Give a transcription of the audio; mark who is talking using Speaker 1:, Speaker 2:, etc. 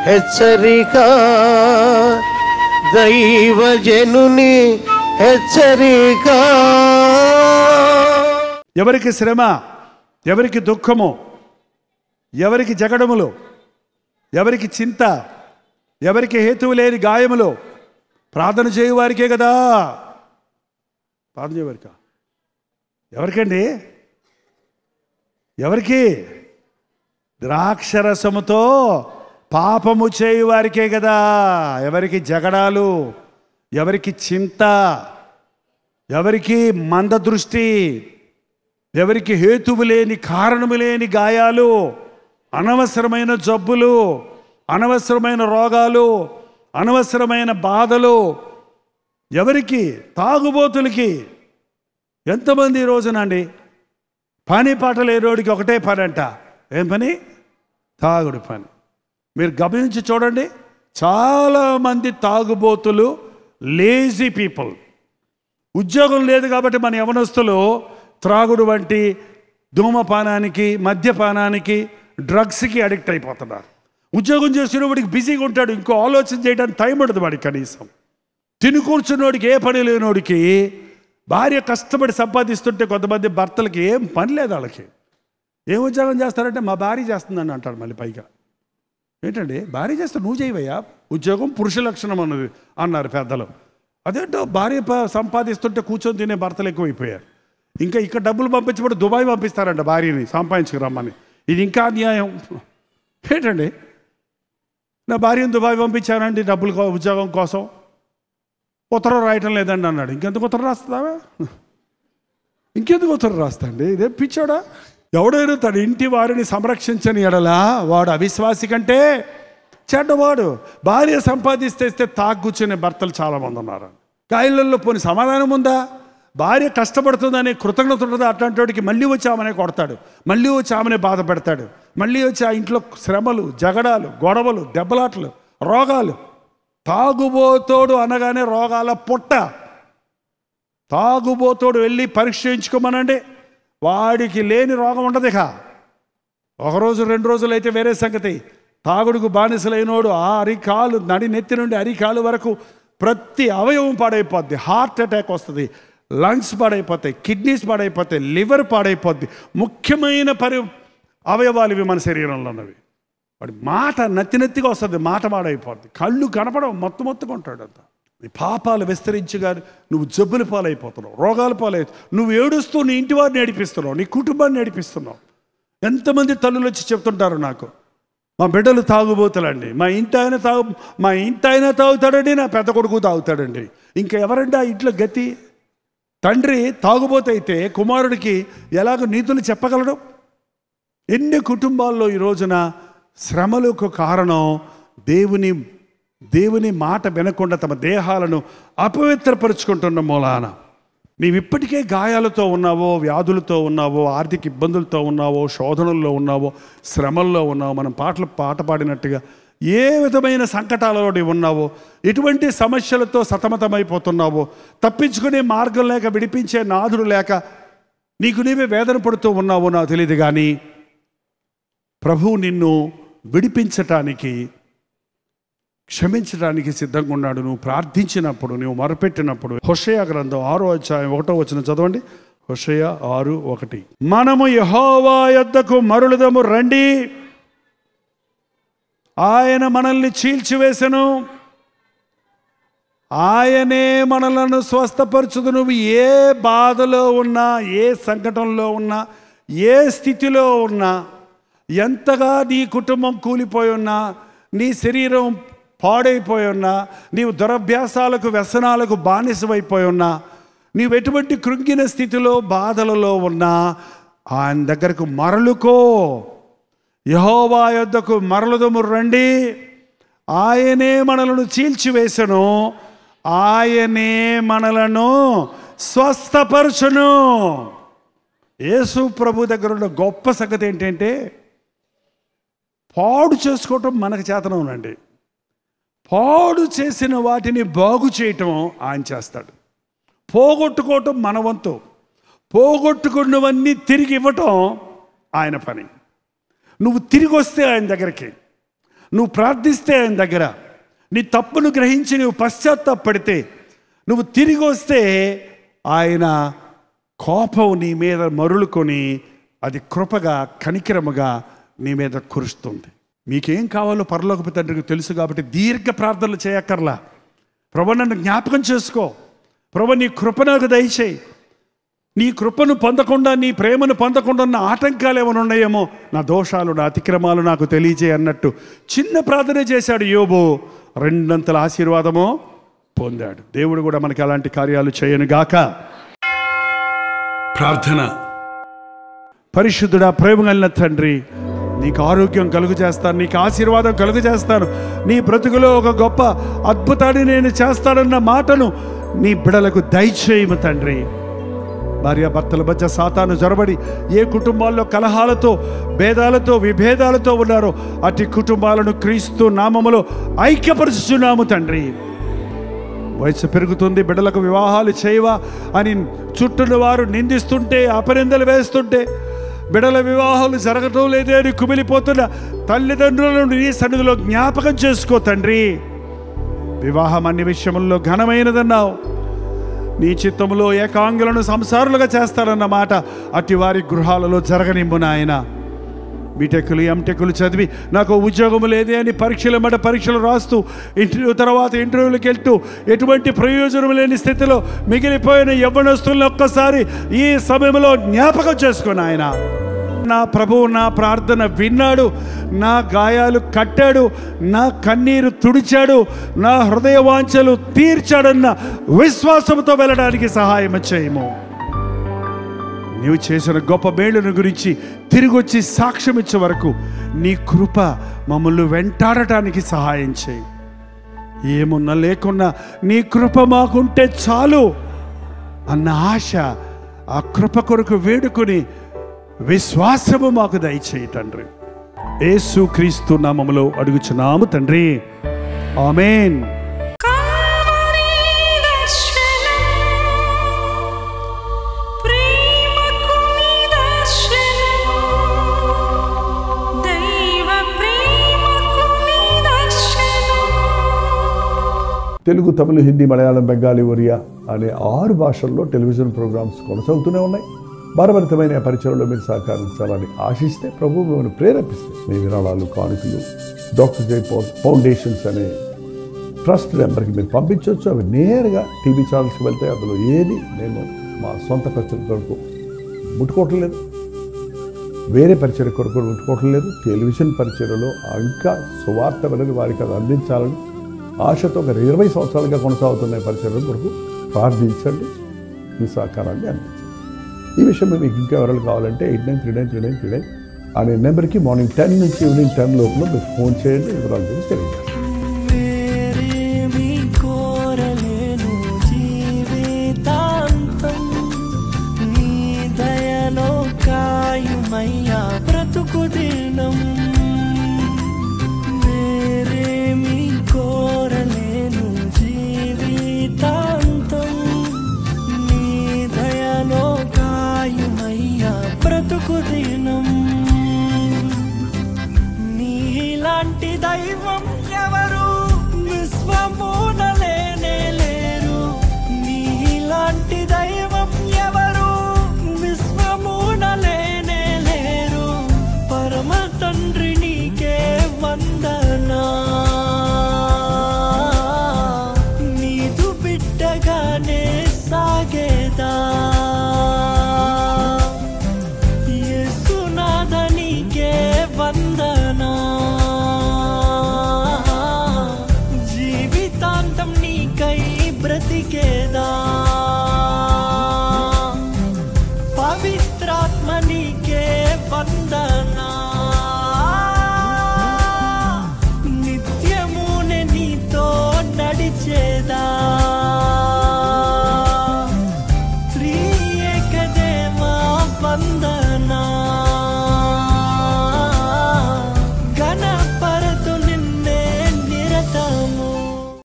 Speaker 1: హెచ్చరిక, దైవజనుని హెచ్చరిక.
Speaker 2: ఎవరికి శ్రమ, ఎవరికి దుఃఖము, ఎవరికి జగడములు, ఎవరికి చింత, ఎవరికి హేతువు లేని గాయములు, ప్రార్థన చేయువారికే కదా. ప్రార్థన చేయవారికా? ఎవరికండి? ఎవరికి? ద్రాక్షరసముతో పాపము చేయువారికే కదా. ఎవరికి జగడాలు, ఎవరికి చింత, ఎవరికి మందదృష్టి, ఎవరికి హేతువు లేని కారణము లేని గాయాలు, అనవసరమైన జబ్బులు, అనవసరమైన రోగాలు, అనవసరమైన బాధలు, ఎవరికి? తాగుబోతులకి. ఎంతమంది ఈ రోజునండి పని పాట లేనోడికి ఒకటే పని అంట. ఏం పని? తాగుడు పని. మీరు గమనించి చూడండి, చాలామంది తాగుబోతులు లేజీ పీపుల్. ఉద్యోగం లేదు కాబట్టి మన యవనస్తులు త్రాగుడు వంటి ధూమపానానికి, మద్యపానానికి, డ్రగ్స్కి అడిక్ట్ అయిపోతున్నారు. ఉద్యోగం చేసినవాడికి బిజీగా ఉంటాడు, ఇంకో ఆలోచన చేయడానికి టైం ఉండదు వాడికి. కనీసం తిని కూర్చున్నోడికి, ఏ పని లేనోడికి, భార్య కష్టపడి సంపాదిస్తుంటే కొంతమంది భర్తలకి ఏం పని లేదు. వాళ్ళకి ఏం ఉద్యోగం చేస్తారంటే మా భార్య చేస్తుందని అంటాడు. మళ్ళీ పైగా ఏంటండి, భార్య చేస్తే నువ్వు చేయవయ్యా, ఉద్యోగం పురుష లక్షణం అన్నది అన్నారు పెద్దలు. అదేంటో భార్య సంపాదిస్తుంటే కూర్చొని తినే భర్తలు ఎక్కువైపోయారు. ఇంకా ఇక్కడ డబ్బులు పంపించబడి దుబాయ్ పంపిస్తారంట భార్యని సంపాదించుకురమ్మని. ఇది ఇంకా అన్యాయం. ఏంటండి, నా భార్యను దుబాయ్ పంపించానండి డబ్బులు ఉద్యోగం కోసం, ఉత్తరం రాయటం లేదండి అన్నాడు. ఇంకెందుకు ఉత్తరం రాస్తావా? ఇంకెందుకు ఉత్తరం రాస్తా అండి? ఇదే పిచ్చోడా? ఎవడైనా తన ఇంటి వారిని సంరక్షించని ఎడలా వాడు అవిశ్వాసి కంటే చెడ్డవాడు. భార్య సంపాదిస్తే తాగుచ్చునే భర్తలు చాలామంది ఉన్నారు. కాయలలో పోని సమాధానం ఉందా? భార్య కష్టపడుతుందని కృతజ్ఞత ఉంటుంది. అట్లాంటి వాడికి మళ్ళీ వచ్చి ఆమెనే కొడతాడు, మళ్ళీ వచ్చి ఆమెనే బాధ పెడతాడు, మళ్ళీ వచ్చి ఆ ఇంట్లో శ్రమలు, జగడాలు, గొడవలు, దెబ్బలాటలు, రోగాలు. తాగుబోతోడు అనగానే రోగాల పుట్ట. తాగుబోతోడు వెళ్ళి పరీక్ష చేయించుకోమనండి, వాడికి లేని రోగం ఉండదు. ఇక ఒకరోజు 2 రోజులు అయితే వేరే సంగతి. తాగుడుకు బానిసలైనోడు ఆ అరికాలు, నడి నెత్తి నుండి అరికాలు వరకు ప్రతి అవయవం పాడైపోద్ది. హార్ట్ అటాక్ వస్తుంది, లంగ్స్ పాడైపోతాయి, కిడ్నీస్ పాడైపోతాయి, లివర్ పాడైపోద్ది. ముఖ్యమైన అవయవాలు ఇవి మన శరీరంలో ఉన్నవి. వాడి మాట నెత్తిగా వస్తుంది, మాట పాడైపోద్ది, కళ్ళు కనపడవు, మొత్తుగా ఉంటాడు అంతా. నీ పాపాలు విస్తరించగా నువ్వు జబ్బుల పాలైపోతున్నావు, రోగాల పాలైపోతున్నావు. నువ్వు ఏడుస్తూ నీ ఇంటి వారిని ఏడిపిస్తున్నావు, నీ కుటుంబాన్ని ఏడిపిస్తున్నావు. ఎంతమంది తల్లులు వచ్చి చెప్తుంటారు నాకు, మా బిడ్డలు తాగుబోతులండి, మా ఇంటి ఆయన తాగుతాడండి, నా పెద్ద కొడుకు తాగుతాడండి. ఇంకా ఎవరండి ఆ ఇంట్లో గతి? తండ్రి తాగుబోతైతే కుమారుడికి ఎలాగో నీతులు చెప్పగలడు? ఎన్ని కుటుంబాల్లో ఈ రోజున శ్రమలకు కారణం దేవుని మాట వినకుండా తమ దేహాలను అపవిత్రపరుచుకుంటున్న మూలాన. నీవిప్పటికే గాయాలతో ఉన్నావో, వ్యాధులతో ఉన్నావో, ఆర్థిక ఇబ్బందులతో ఉన్నావో, శోధనల్లో ఉన్నావో, శ్రమల్లో ఉన్నావో, మనం పాట పాడినట్టుగా ఏ విధమైన సంకటాలలో నీవు ఉన్నావో, ఎటువంటి సమస్యలతో సతమతమైపోతున్నావో, తప్పించుకునే మార్గం లేక, విడిపించే నాథుడు లేక నీకు నీవే వేదన పడుతూ ఉన్నావో నాకు తెలియదు. కానీ ప్రభువు నిన్ను విడిపించటానికి, క్షమించడానికి సిద్ధంగా ఉన్నాడు. నువ్వు ప్రార్థించినప్పుడు, నువ్వు మొరపెట్టినప్పుడు. హోషేయ గ్రంథం 6వ అధ్యాయం 1వ వచనం చదవండి. హోషేయ 6:1. మనము యెహోవా యొద్దకు మరలుదము రండి, ఆయన మనల్ని చీల్చివేసెను, ఆయనే మనలను స్వస్థపరచుదు. నువ్వు ఏ బాధలో ఉన్నా, ఏ సంకటంలో ఉన్నా, ఏ స్థితిలో ఉన్నా, ఎంతగా నీ కుటుంబం కూలిపోయి ఉన్నా, నీ శరీరం పాడైపోయి ఉన్నా, నీవు దురభ్యాసాలకు, వ్యసనాలకు బానిసమైపోయి ఉన్నా, నీవు ఎటువంటి కృంగిన స్థితిలో, బాధలలో ఉన్నా ఆయన దగ్గరకు మరలుకో. యెహోవా యొద్దకు మరలుదము రండి, ఆయనే మనలను చీల్చివేసెను, ఆయనే మనలను స్వస్థపరచును. యేసు ప్రభు దగ్గర ఉన్న గొప్ప సంగతి ఏంటంటే, పాడు చేసుకోవటం మనకు చేతనండి, పాడు చేసిన వాటిని బాగు చేయటం ఆయన చేస్తాడు. పోగొట్టుకోవటం మన వంతు, పోగొట్టుకున్నవన్నీ తిరిగి ఇవ్వటం ఆయన పని. నువ్వు తిరిగి వస్తే ఆయన దగ్గరికి, నువ్వు ప్రార్థిస్తే ఆయన దగ్గర, నీ తప్పును గ్రహించి నువ్వు పశ్చాత్తాపడితే, నువ్వు తిరిగి వస్తే ఆయన కోపం నీ మీద మరులుకొని అది కృపగా కనికరముగా నీ మీద కురుస్తుంది. మీకేం కావాలో పరలోకపు తండ్రికి తెలుసు కాబట్టి దీర్ఘ ప్రార్థనలు చేయక్కర్లా. ప్రభు నన్ను జ్ఞాపకం చేసుకో, ప్రభు నీ కృప నాకు దయచేయి, నీ కృపను పొందకుండా నీ ప్రేమను పొందకుండా ఉన్న ఆటంకాలు ఏమైనా ఉన్నాయేమో, నా దోషాలు నా అతిక్రమాలు నాకు తెలియజేయి అన్నట్టు చిన్న ప్రార్థన చేశాడు యోబు, రెండంతల ఆశీర్వాదము పొందాడు. దేవుడు కూడా మనకి అలాంటి కార్యాలు చేయను గాక. ప్రార్థన. పరిశుద్ధుడా, ప్రేమ కలిగిన తండ్రి, నీకు ఆరోగ్యం కలుగు చేస్తాను, నీకు ఆశీర్వాదం కలుగు చేస్తాను, నీ బ్రతుకులో ఒక గొప్ప అద్భుతాన్ని నేను చేస్తానన్న మాటను నీ బిడలకు దయచేయము తండ్రి. భార్యాభర్తల మధ్య సాతాను జొరబడి ఏ కుటుంబాల్లో కలహాలతో, భేదాలతో, విభేదాలతో ఉన్నారో అట్టి కుటుంబాలను క్రీస్తు నామములో ఐక్యపరుచుచున్నాము తండ్రి. వయసు పెరుగుతుంది, బిడ్డలకు వివాహాలు చేయవా అని చుట్టూన్న వారు నిందిస్తుంటే, అపనిందలు వేస్తుంటే, బిడ్డల వివాహాలు జరగటం లేదే అని కుమిలిపోతున్న తల్లిదండ్రులను నీ సన్నిధిలో జ్ఞాపకం చేసుకో తండ్రి. వివాహం అన్ని విషయముల్లో ఘనమైనదన్నావు, నీ చిత్తములో ఏకాంగులను సంసారులుగా చేస్తారన్న మాట అట్టి వారి గృహాలలో జరగనింపు నాయన. బీటెక్లు ఎంటెక్లు చదివి నాకు ఉద్యోగం లేదే అని పరీక్షలు రాస్తూ ఇంటర్వ్యూ తర్వాత ఇంటర్వ్యూలకు వెళ్తూ ఎటువంటి ప్రయోజనం లేని స్థితిలో మిగిలిపోయిన యవ్వనస్తులను ఒక్కసారి ఈ సమయంలో జ్ఞాపకం చేసుకుని ఆయన. నా ప్రభువు నా ప్రార్థన విన్నాడు, నా గాయాలు కట్టాడు, నా కన్నీరు తుడిచాడు, నా హృదయ వాంఛలు తీర్చాడన్న విశ్వాసంతో వెళ్ళడానికి సహాయం చేయము. నీవు చేసిన గొప్ప మేలును గురించి తిరిగి వచ్చి సాక్ష్యం ఇచ్చే వరకు నీ కృప మమ్మల్ని వెంటాడటానికి సహాయం చేయి. ఏమున్నా లేకున్నా నీ కృప మాకుంటే చాలు అన్న ఆశ, ఆ కృప కొరకు వేడుకొని విశ్వాసము మాకు దయచేయి తండ్రి. యేసు క్రీస్తు నామములో అడుగుచున్నాము తండ్రి, ఆమేన్.
Speaker 3: తెలుగు, తమిళ, హిందీ, మలయాళం, బెంగాలీ, ఒరియా అనే 6 భాషల్లో టెలివిజన్ ప్రోగ్రామ్స్ కొనసాగుతూనే ఉన్నాయి. భారభరితమైన పరిచయంలో మీరు సహకరించాలని ఆశిస్తే ప్రభు మిమ్మల్ని ప్రేరేపిస్తే మీ విరాళాలు, కానుకలు డాక్టర్ జై ఫౌండేషన్స్ అనే ట్రస్ట్ నెంబర్కి మీరు పంపించవచ్చు. అవి నేరుగా టీవీ ఛానల్స్కి వెళ్తాయి. అందులో ఏది నేను మా సొంత పరిచయం కొరకు ముట్టుకోవటం లేదు, వేరే పరిచయం కొరకు ముట్టుకోవటం లేదు. టెలివిజన్ పరిచయలో ఇంకా సువార్త వెళ్ళని వారికి అది అందించాలని ఆశతో ఒక 20 సంవత్సరాలుగా కొనసాగుతున్న పరిచయం కొరకు ప్రార్థించండి, మీ సహకారాన్ని అందించండి. ఈ విషయం మీకు ఇంకా ఎవరైనా కావాలంటే 89393939 అనే నెంబర్కి మార్నింగ్ 10 నుంచి ఈవినింగ్ 10 లోపల మీరు ఫోన్ చేయండి, వివరాల గురించి తెలియజేస్తాను.
Speaker 4: నీలాంటి దైవం ఎవరు విశ్వమున లేనే లేరు, నీలాంటి దైవం ఎవరు విశ్వమున లేనే లేరు. పరమ తండ్రి నీకే వందనా, నీదు బిడ్డగానే సాగేదా. వందనా, జీవితాంతం నీకై బ్రతికేదా. పవిత్రాత్మ నీకే వందనా, నిత్యమునే నీతో నడిచేదా.